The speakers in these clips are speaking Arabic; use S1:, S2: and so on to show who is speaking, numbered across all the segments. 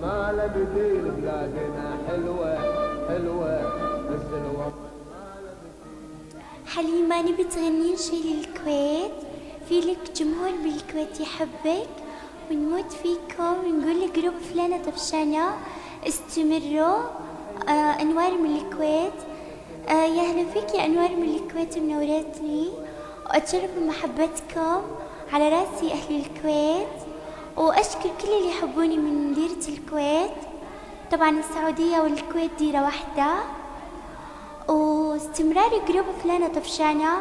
S1: ما له بديل، بلادنا حلوة حلوة بس الوطن.
S2: حليمة نبي تغنين شي للكويت، في لك جمهور بالكويت يحبك ونموت فيكم ونقول لك جروب فلانة طفشانة استمروا. أنوار من الكويت. يا هلا فيك يا أنوار من الكويت، منورتني وأتشرف بمحبتكم، على راسي أهل الكويت، وأشكر كل اللي يحبوني من ديرة الكويت. طبعا السعودية والكويت ديرة واحدة، واستمرار جروب فلانة طفشانة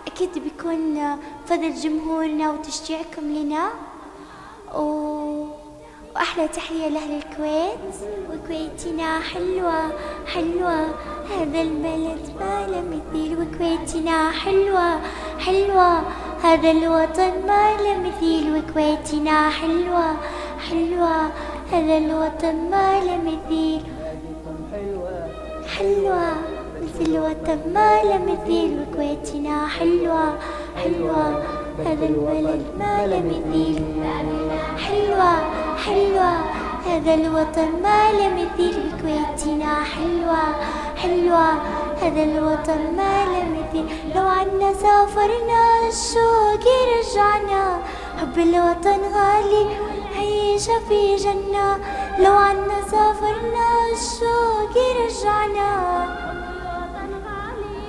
S2: أكيد بيكون فضل جمهورنا وتشجيعكم لنا. وأحلى تحية لأهل الكويت. وكويتنا حلوة حلوة هذا البلد ما له مثيل، وكويتنا حلوة حلوة هذا الوطن ما له مثيل، وكويتنا حلوة حلوة هذا الوطن ما له مثيل. حلوة مثل الوطن ما له مثيل، وكويتنا حلوة حلوة هذا البلد ما له مثيل. حلوة حلوة هذا الوطن ما له مثيل، وكويتنا حلوة حلوة هذا الوطن ما له مثيل. لو عنا سافرنا الشوق رجعنا، حب الوطن غالي عيشة في جنة. لو عنا سافرنا الشوق رجعنا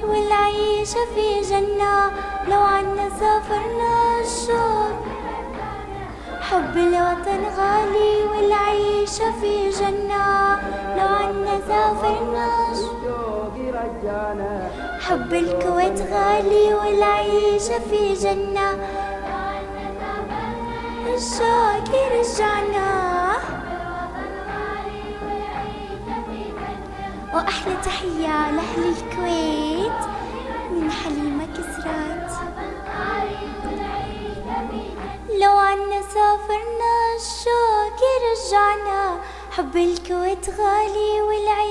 S2: والعيشة في جنة. لو عنا سافرنا الشوق، حب الوطن غالي والعيشة في جنة. لو عنا سافرنا الشوق رجعنا، حب الكويت غالي والعيشة في جنة. الشوق رجعنا. وأحلى تحية لأهل الكويت من حليمة كسرات. لو عنا سافرنا الشوق رجعنا، حب الكويت غالي والعيشة